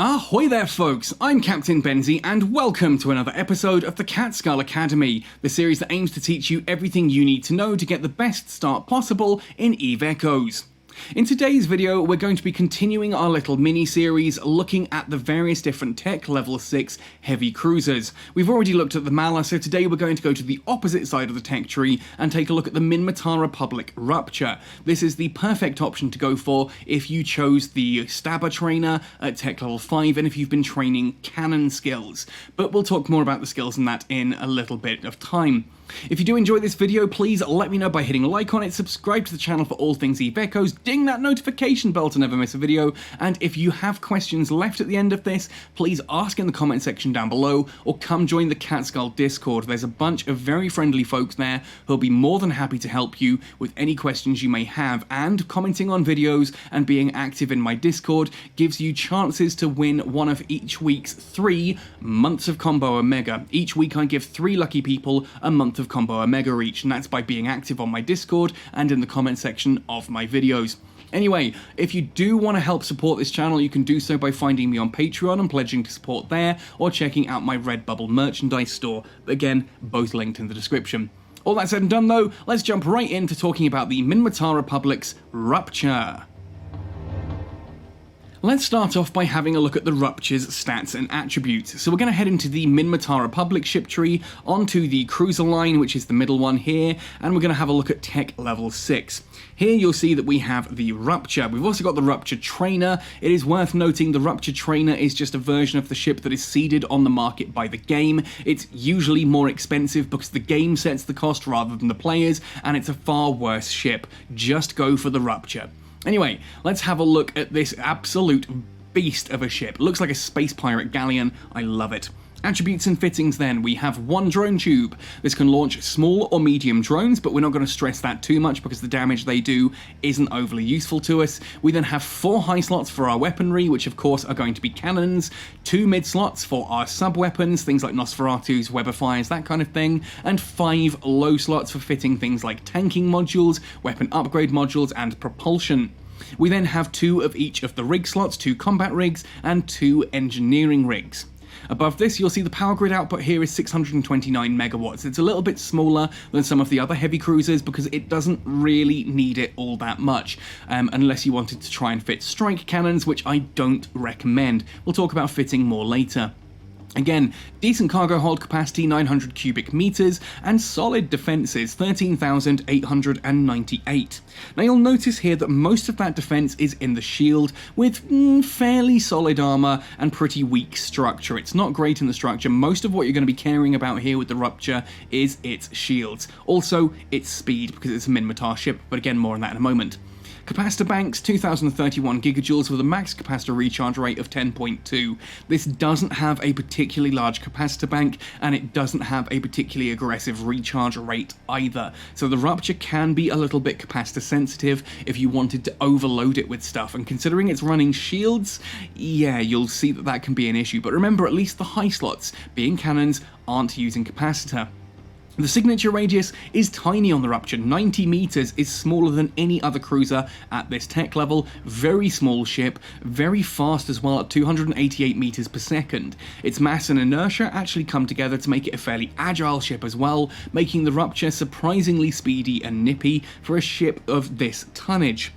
Ahoy there folks, I'm Captain Benzie and welcome to another episode of the Catskull Academy, the series that aims to teach you everything you need to know to get the best start possible in EVE Echoes. In today's video, we're going to be continuing our little mini-series looking at the various different tech level 6 heavy cruisers. We've already looked at the Mala, so today we're going to go to the opposite side of the tech tree and take a look at the Minmatar Republic Rupture. This is the perfect option to go for if you chose the Stabber trainer at tech level 5 and if you've been training cannon skills. But we'll talk more about the skills and that in a little bit of time. If you do enjoy this video, please let me know by hitting a like on it, subscribe to the channel for all things EVE Echoes, ding that notification bell to never miss a video, and if you have questions left at the end of this, please ask in the comment section down below, or come join the Catskull Discord. There's a bunch of very friendly folks there who'll be more than happy to help you with any questions you may have, and commenting on videos and being active in my Discord gives you chances to win one of each week's 3 months of Combo Omega. Each week I give 3 lucky people a month of Combo Omega each, and that's by being active on my Discord and in the comment section of my videos. Anyway, if you do want to help support this channel, you can do so by finding me on Patreon and pledging to support there, or checking out my Redbubble merchandise store. Again, both linked in the description. All that said and done though, let's jump right into talking about the Minmatar Republic's Rupture. Let's start off by having a look at the Rupture's stats and attributes. So we're going to head into the Minmatar Republic ship tree, onto the cruiser line, which is the middle one here, and we're going to have a look at tech level 6. Here you'll see that we have the Rupture. We've also got the Rupture Trainer. It is worth noting the Rupture Trainer is just a version of the ship that is seeded on the market by the game. It's usually more expensive because the game sets the cost rather than the players, and it's a far worse ship. Just go for the Rupture. Anyway, let's have a look at this absolute beast of a ship. Looks like a space pirate galleon. I love it. Attributes and fittings then. We have 1 drone tube. This can launch small or medium drones, but we're not going to stress that too much because the damage they do isn't overly useful to us. We then have 4 high slots for our weaponry, which of course are going to be cannons, 2 mid slots for our sub-weapons, things like Nosferatu's, Webifiers, that kind of thing, and 5 low slots for fitting things like tanking modules, weapon upgrade modules, and propulsion. We then have 2 of each of the rig slots, 2 combat rigs, and 2 engineering rigs. Above this, you'll see the power grid output here is 629 megawatts. It's a little bit smaller than some of the other heavy cruisers because it doesn't really need it all that much, unless you wanted to try and fit strike cannons, which I don't recommend. We'll talk about fitting more later. Again, decent cargo hold capacity, 900 cubic meters, and solid defenses, 13,898. Now you'll notice here that most of that defense is in the shield, with fairly solid armor and pretty weak structure. It's not great in the structure. Most of what you're going to be caring about here with the Rupture is its shields. Also, its speed, because it's a Minmatar ship, but again, more on that in a moment. Capacitor banks, 2031 gigajoules with a max capacitor recharge rate of 10.2. This doesn't have a particularly large capacitor bank, and it doesn't have a particularly aggressive recharge rate either. So the Rupture can be a little bit capacitor sensitive if you wanted to overload it with stuff, and considering it's running shields, yeah, you'll see that that can be an issue. But remember, at least the high slots, being cannons, aren't using capacitor. The signature radius is tiny on the Rupture. 90 meters is smaller than any other cruiser at this tech level. Very small ship, very fast as well at 288 meters per second. Its mass and inertia actually come together to make it a fairly agile ship as well, making the Rupture surprisingly speedy and nippy for a ship of this tonnage.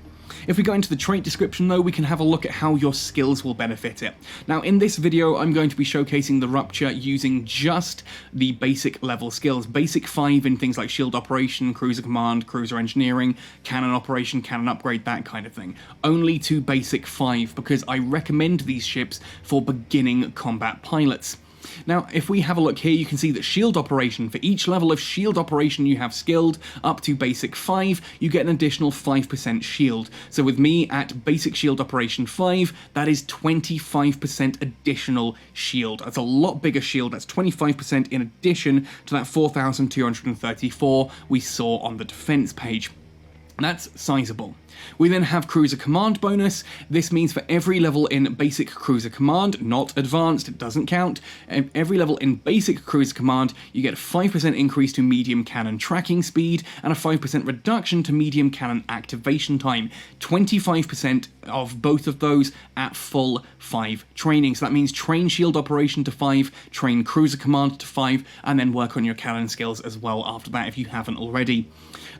If we go into the trait description though, we can have a look at how your skills will benefit it. Now in this video, I'm going to be showcasing the Rupture using just the basic level skills. Basic 5 in things like shield operation, cruiser command, cruiser engineering, cannon operation, cannon upgrade, that kind of thing. Only to basic 5 because I recommend these ships for beginning combat pilots. Now, if we have a look here, you can see that shield operation, for each level of shield operation you have skilled, up to basic 5, you get an additional 5% shield. So with me at basic shield operation 5, that is 25% additional shield. That's a lot bigger shield, that's 25% in addition to that 4,234 we saw on the defense page. That's sizable. We then have Cruiser Command bonus. This means for every level in Basic Cruiser Command, not Advanced, it doesn't count, every level in Basic Cruiser Command, you get a 5% increase to medium cannon tracking speed and a 5% reduction to medium cannon activation time. 25% of both of those at full 5 training. So that means train shield operation to 5, train Cruiser Command to 5, and then work on your cannon skills as well after that if you haven't already.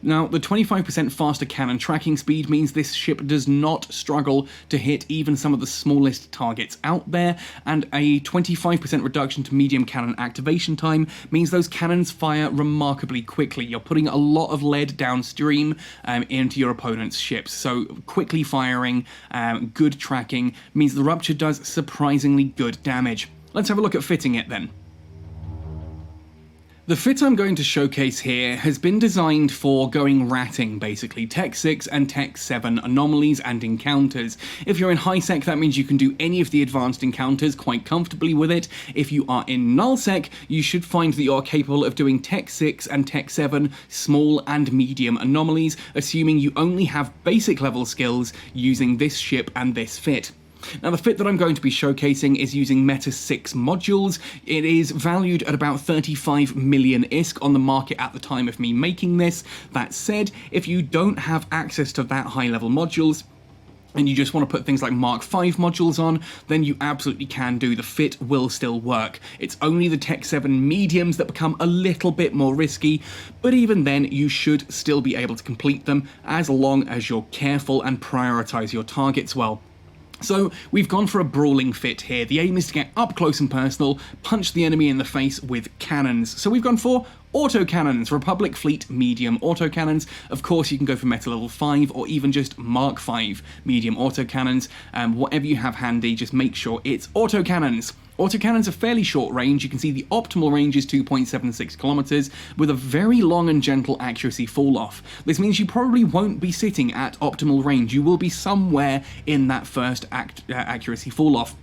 Now, the 25% faster cannon tracking speed means this ship does not struggle to hit even some of the smallest targets out there, and a 25% reduction to medium cannon activation time means those cannons fire remarkably quickly. You're putting a lot of lead downstream into your opponent's ships, so quickly firing, good tracking, means the Rupture does surprisingly good damage. Let's have a look at fitting it then. The fit I'm going to showcase here has been designed for going ratting, basically. Tech 6 and Tech 7 anomalies and encounters. If you're in high sec, that means you can do any of the advanced encounters quite comfortably with it. If you are in null sec, you should find that you're capable of doing Tech 6 and Tech 7 small and medium anomalies, assuming you only have basic level skills using this ship and this fit. Now, the fit that I'm going to be showcasing is using Meta 6 modules. It is valued at about 35 million ISK on the market at the time of me making this. That said, if you don't have access to that high-level modules, and you just want to put things like Mark 5 modules on, then you absolutely can do. The fit will still work. It's only the Tech 7 mediums that become a little bit more risky, but even then you should still be able to complete them as long as you're careful and prioritize your targets well. So we've gone for a brawling fit here. The aim is to get up close and personal, punch the enemy in the face with cannons. So we've gone for autocannons, Republic Fleet medium autocannons. Of course, you can go for Meta level 5 or even just Mark 5 medium autocannons. Whatever you have handy, just make sure it's autocannons. Autocannons are fairly short range. You can see the optimal range is 2.76 kilometers with a very long and gentle accuracy fall off. This means you probably won't be sitting at optimal range. You will be somewhere in that first accuracy fall off.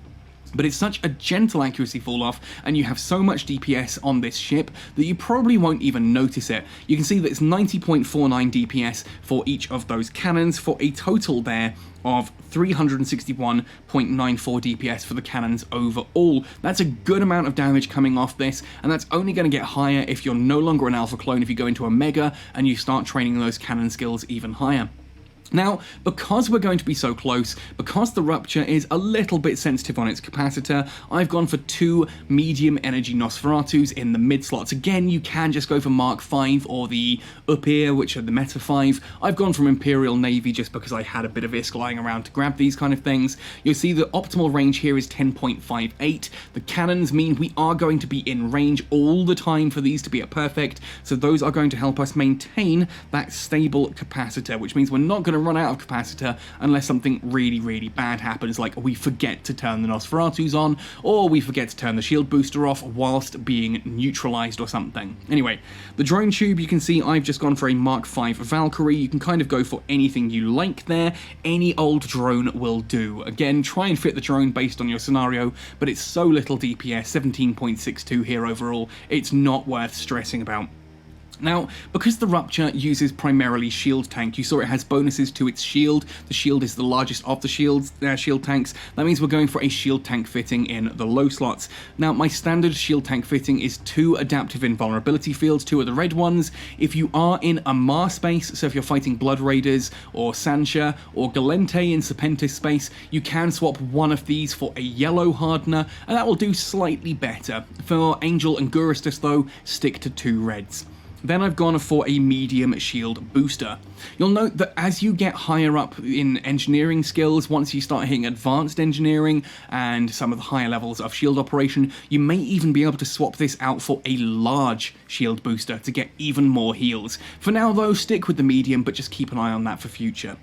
But it's such a gentle accuracy fall off, and you have so much DPS on this ship that you probably won't even notice it. You can see that it's 90.49 DPS for each of those cannons, for a total there of 361.94 DPS for the cannons overall. That's a good amount of damage coming off this, and that's only going to get higher if you're no longer an alpha clone, if you go into a mega and you start training those cannon skills even higher. Now, because we're going to be so close, because the Rupture is a little bit sensitive on its capacitor, I've gone for 2 medium energy Nosferatus in the mid slots. Again, you can just go for Mark 5 or the Upir, which are the Meta 5. I've gone from Imperial Navy just because I had a bit of ISK lying around to grab these kind of things. You'll see the optimal range here is 10.58. The cannons mean we are going to be in range all the time for these to be at perfect, so those are going to help us maintain that stable capacitor, which means we're not going to run out of capacitor unless something really bad happens, like we forget to turn the Nosferatus on, or we forget to turn the shield booster off whilst being neutralized or something. Anyway, the drone tube, you can see I've just gone for a Mark 5 Valkyrie. You can kind of go for anything you like there. Any old drone will do. Again, try and fit the drone based on your scenario, but it's so little DPS, 17.62 here overall, it's not worth stressing about. Now, because the Rupture uses primarily shield tank, you saw it has bonuses to its shield. The shield is the largest of the shield tanks. That means we're going for a shield tank fitting in the low slots. Now, my standard shield tank fitting is 2 adaptive invulnerability fields, 2 of the red ones. If you are in a Mar space, so if you're fighting Blood Raiders or Sancha or Galente in Serpentis space, you can swap one of these for a yellow hardener, and that will do slightly better. For Angel and Guristus though, stick to 2 reds. Then I've gone for a medium shield booster. You'll note that as you get higher up in engineering skills, once you start hitting advanced engineering and some of the higher levels of shield operation, you may even be able to swap this out for a large shield booster to get even more heals. For now though, stick with the medium, but just keep an eye on that for future.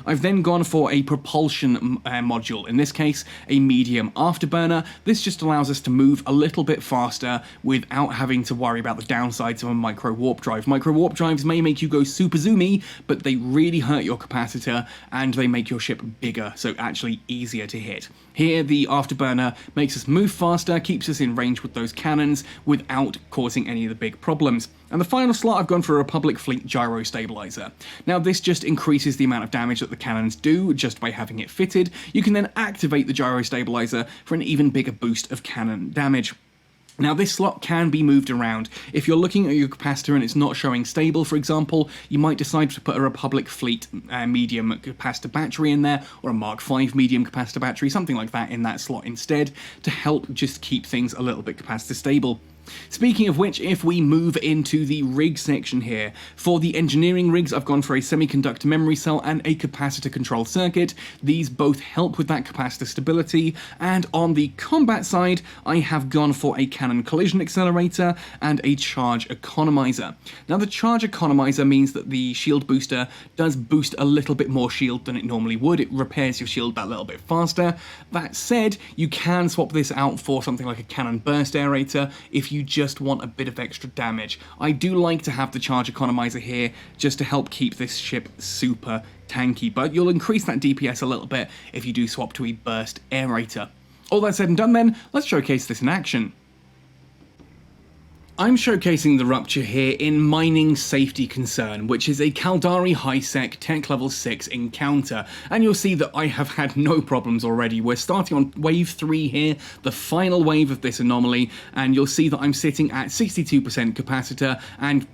I've then gone for a propulsion module, in this case a medium afterburner. This just allows us to move a little bit faster without having to worry about the downsides of a micro warp drive. Micro warp drives may make you go super zoomy, but they really hurt your capacitor and they make your ship bigger, so actually easier to hit. Here the afterburner makes us move faster, keeps us in range with those cannons without causing any of the big problems. And the final slot, I've gone for a Republic Fleet Gyro Stabilizer. Now this just increases the amount of damage that the cannons do just by having it fitted. You can then activate the Gyro Stabilizer for an even bigger boost of cannon damage. Now this slot can be moved around. If you're looking at your capacitor and it's not showing stable, for example, you might decide to put a Republic Fleet medium capacitor battery in there, or a Mark V medium capacitor battery, something like that in that slot instead, to help just keep things a little bit capacitor stable. Speaking of which, if we move into the rig section here, for the engineering rigs, I've gone for a semiconductor memory cell and a capacitor control circuit. These both help with that capacitor stability, and on the combat side, I have gone for a cannon collision accelerator and a charge economizer. Now the charge economizer means that the shield booster does boost a little bit more shield than it normally would. It repairs your shield that little bit faster. That said, you can swap this out for something like a cannon burst aerator if you just want a bit of extra damage. I do like to have the charge economizer here just to help keep this ship super tanky, but you'll increase that DPS a little bit if you do swap to a burst aerator. All that said and done then, let's showcase this in action. I'm showcasing the Rupture here in Mining Safety Concern, which is a Caldari High-Sec Tech Level 6 encounter, and you'll see that I have had no problems already. We're starting on Wave 3 here, the final wave of this anomaly, and you'll see that I'm sitting at 62% capacitor and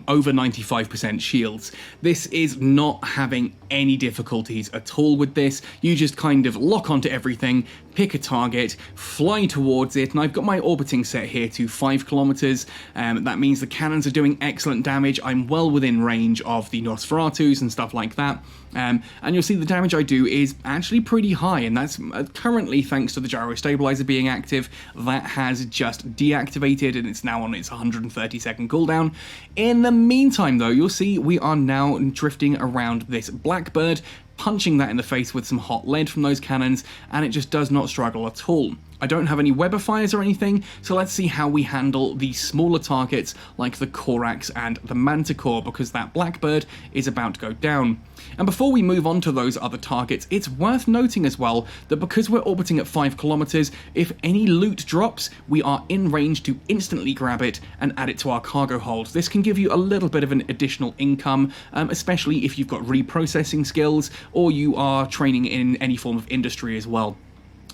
over 95% shields. This is not having any difficulties at all with this. You just kind of lock onto everything, pick a target, fly towards it, and I've got my orbiting set here to 5 kilometers. That means the cannons are doing excellent damage. I'm well within range of the Nosferatus and stuff like that. And you'll see the damage I do is actually pretty high, and that's currently thanks to the gyro stabilizer being active. That has just deactivated, and it's now on its 130-second cooldown. In the meantime, though, you'll see we are now drifting around this Blackbird, punching that in the face with some hot lead from those cannons, and it just does not struggle at all. I don't have any Weber fires or anything, so let's see how we handle the smaller targets like the Corax and the Manticore, because that Blackbird is about to go down. And before we move on to those other targets, it's worth noting as well that because we're orbiting at 5 kilometers, if any loot drops, we are in range to instantly grab it and add it to our cargo hold. This can give you a little bit of an additional income, especially if you've got reprocessing skills or you are training in any form of industry as well.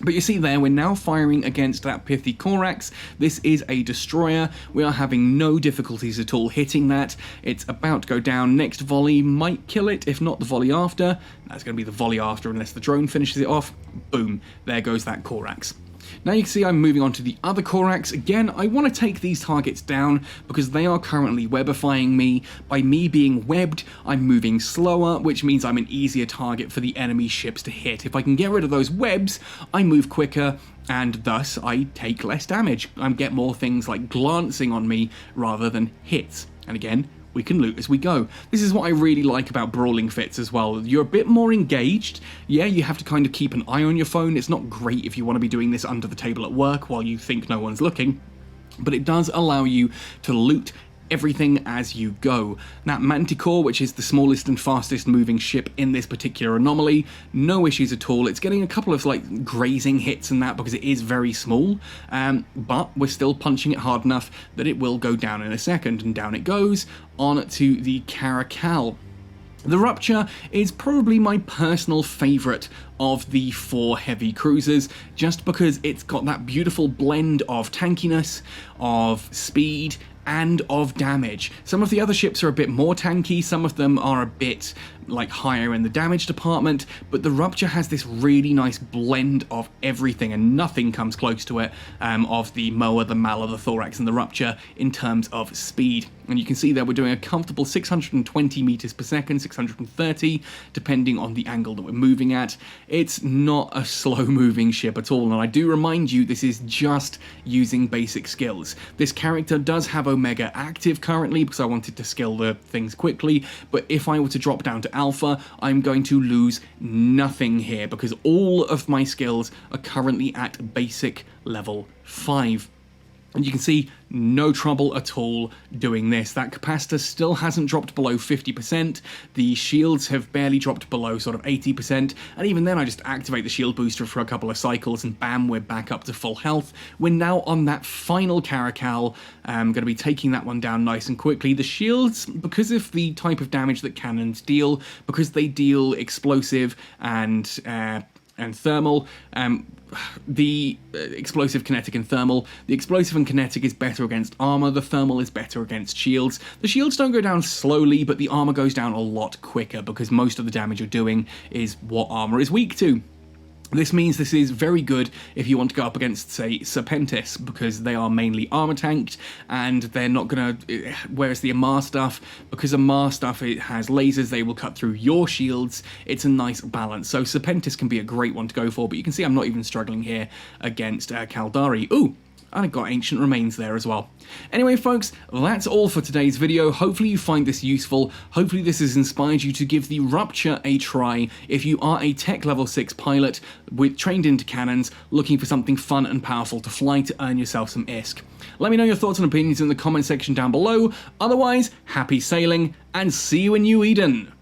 But you see there, we're now firing against that Pithy Corax. This is a destroyer. We are having no difficulties at all hitting that. It's about to go down. Next volley might kill it, if not the volley after. That's going to be the volley after unless the drone finishes it off. Boom, there goes that Corax. Now you can see I'm moving on to the other Corax. Again, I want to take these targets down because they are currently webifying me. By me being webbed, I'm moving slower, which means I'm an easier target for the enemy ships to hit. If I can get rid of those webs, I move quicker, and thus I take less damage. I get more things like glancing on me rather than hits. And again, we can loot as we go. This is what I really like about Brawling Fits as well. You're a bit more engaged. Yeah, you have to kind of keep an eye on your phone. It's not great if you want to be doing this under the table at work while you think no one's looking, but it does allow you to loot everything as you go. That Manticore, which is the smallest and fastest moving ship in this particular anomaly, no issues at all. It's getting a couple of like grazing hits and that because it is very small, but we're still punching it hard enough that it will go down in a second, and down it goes on to the Caracal. The Rupture is probably my personal favourite of the 4 heavy cruisers, just because it's got that beautiful blend of tankiness, of speed, and of damage. Some of the other ships are a bit more tanky, some of them are a bit like higher in the damage department, but the Rupture has this really nice blend of everything, and nothing comes close to it of the Moa, the Mala, the Thorax, and the Rupture in terms of speed. And you can see there we're doing a comfortable 620 meters per second, 630, depending on the angle that we're moving at. It's not a slow-moving ship at all, and I do remind you, this is just using basic skills. This character does have Omega active currently because I wanted to skill the things quickly, but if I were to drop down to Alpha, I'm going to lose nothing here because all of my skills are currently at basic level 5. And you can see no trouble at all doing this. That capacitor still hasn't dropped below 50%. The shields have barely dropped below sort of 80%. And even then I just activate the shield booster for a couple of cycles and bam, we're back up to full health. We're now on that final Caracal. I'm going to be taking that one down nice and quickly. The shields, because of the type of damage that cannons deal, because they deal explosive and thermal, the explosive, kinetic, and thermal. The explosive and kinetic is better against armor, the thermal is better against shields. The shields don't go down slowly, but the armor goes down a lot quicker because most of the damage you're doing is what armor is weak to. This means this is very good if you want to go up against, say, Serpentis, because they are mainly armor tanked, and they're not gonna, whereas the Amar stuff, because Amar stuff, it has lasers, they will cut through your shields. It's a nice balance. So Serpentis can be a great one to go for, but you can see I'm not even struggling here against Caldari. Ooh! And I got Ancient Remains there as well. Anyway, folks, that's all for today's video. Hopefully you find this useful. Hopefully this has inspired you to give the Rupture a try if you are a Tech Level 6 pilot trained into cannons, looking for something fun and powerful to fly to earn yourself some ISK. Let me know your thoughts and opinions in the comment section down below. Otherwise, happy sailing, and see you in New Eden!